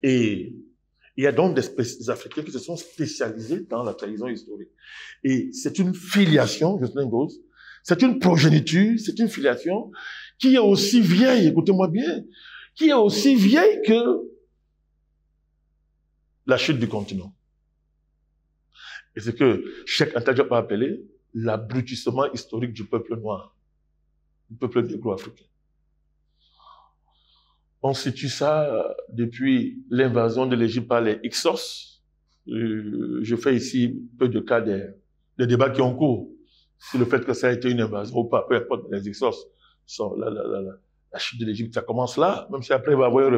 Et il y a donc des Africains qui se sont spécialisés dans la trahison historique. Et c'est une filiation, Jocelyn Gosse, c'est une progéniture, c'est une filiation qui est aussi vieille, écoutez-moi bien, qui est aussi vieille que la chute du continent. Et c'est que Cheikh Anta Diop a appelé l'abrutissement historique du peuple noir, du peuple négro-africain. On situe ça depuis l'invasion de l'Égypte par les Hyksos. Je fais ici peu de cas des débats qui ont cours sur le fait que ça a été une invasion ou pas, peu importe les Hyksos. La chute de l'Égypte, ça commence là, même si après il va y avoir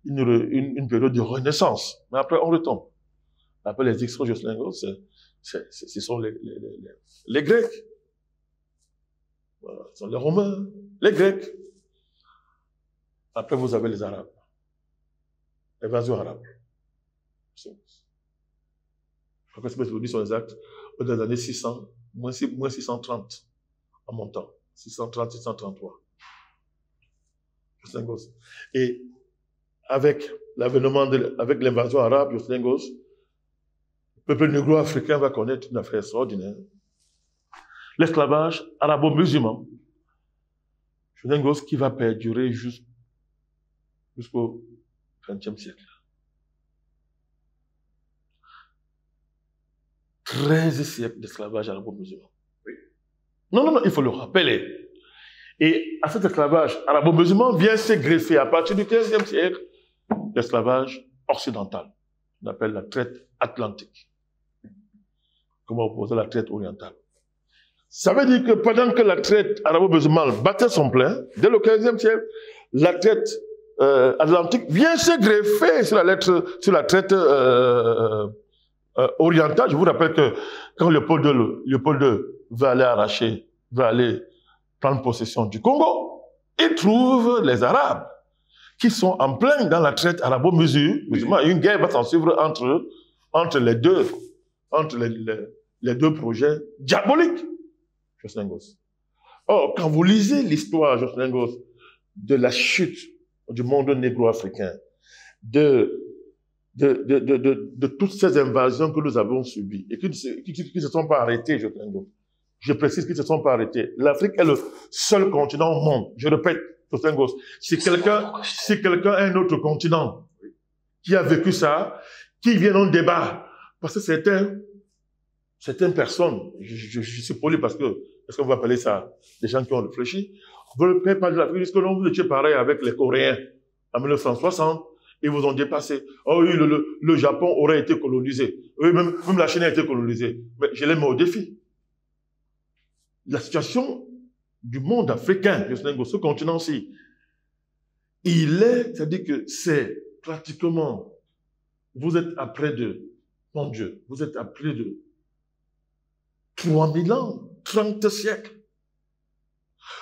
une période de renaissance. Mais après, on retombe. Après les Hyksos, Jocelyn Gosse, ce sont les Grecs. Voilà, ce sont les Romains, les Grecs. Après, vous avez les Arabes. L'invasion arabe. Je crois que c'est aujourd'hui sur les actes dans les années 600, moins 630 en montant. 630, 633. Jocelyn Gosse. Et avec avec l'invasion arabe, Jocelyn Gosse, le peuple négro-africain va connaître une affaire extraordinaire. L'esclavage arabo-musulman. Jocelyn Gosse qui va perdurer jusqu'au XXe siècle. 13 siècles d'esclavage arabo-musulman. Oui. Non, il faut le rappeler. Et à cet esclavage arabo-musulman vient se greffer à partir du XVe siècle l'esclavage occidental. On appelle la traite atlantique. Comment opposer la traite orientale. Ça veut dire que pendant que la traite arabo-musulmane battait son plein, dès le XVe siècle, la traite atlantique vient se greffer sur la traite orientale. Je vous rappelle que quand Léopold II va aller prendre possession du Congo, il trouve les Arabes qui sont en plein dans la traite arabo-musulmane. Une guerre va s'en suivre entre les deux projets diaboliques. Jocelyn Gosse. Or, quand vous lisez l'histoire, Jocelyn Gosse, de la chute du monde négro-africain, de toutes ces invasions que nous avons subies et qui ne se sont pas arrêtées, Jocelyn Gosse. Je précise qu'ils ne se sont pas arrêtés. L'Afrique est le seul continent au monde. Je répète, Jocelyn Gosse. Si quelqu'un a un autre continent qui a vécu ça, qui vient en débat, parce que certaines personnes, je suis poli parce que, est-ce qu'on va appeler ça des gens qui ont réfléchi, vous ne pouvez pas de l'Afrique, parce que non, vous étiez pareil avec les Coréens en 1960, ils vous ont dépassé. Oh oui, le Japon aurait été colonisé. Oui, même la Chine a été colonisée. Mais je les mets au défi. La situation du monde africain, ce continent-ci, c'est-à-dire que c'est pratiquement, vous êtes à près de, mon Dieu, vous êtes à près de 3000 ans, 30 siècles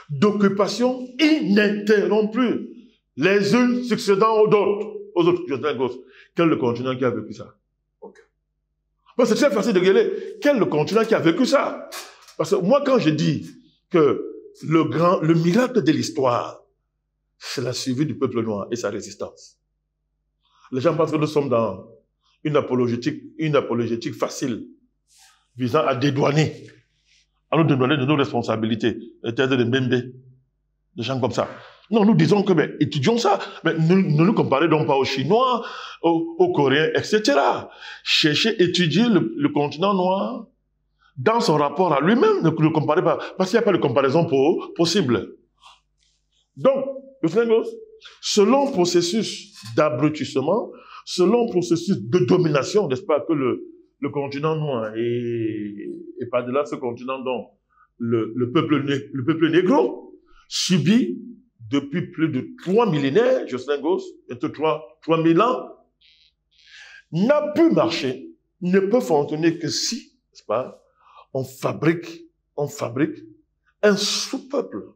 d'occupation ininterrompue, les unes succédant aux autres. Jocelyn Gosse. Quel est le continent qui a vécu ça? Okay. Bon, c'est très facile de gueuler. Quel est le continent qui a vécu ça? Parce que moi, quand je dis que le miracle de l'histoire, c'est la survie du peuple noir et sa résistance. Les gens pensent que nous sommes dans une apologétique facile, visant à dédouaner, à nous dédouaner de nos responsabilités, les thèses de Mbembe, des gens comme ça. Non, nous disons que, mais, étudions ça, mais ne nous comparez donc pas aux Chinois, aux Coréens, etc. Cherchez, étudier le continent noir dans son rapport à lui-même, ne le comparez pas, parce qu'il n'y a pas de comparaison possible. Donc, selon processus d'abrutissement, selon processus de domination, n'est-ce pas, que le continent noir et par-delà ce continent dont le peuple négro subit depuis plus de 3 millénaires, Jocelyn Gosse, entre 3000 ans, n'a pu marcher, ne peut fonctionner que si, n'est-ce pas, on fabrique un sous-peuple,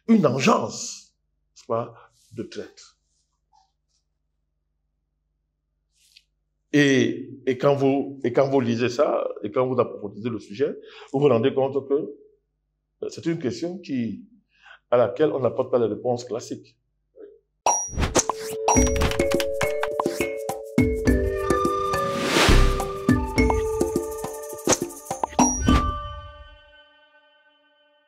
une engeance, n'est-ce pas, de traite. Et quand vous lisez ça, et quand vous approfondissez le sujet, vous vous rendez compte que c'est une question à laquelle on n'apporte pas les réponses classiques.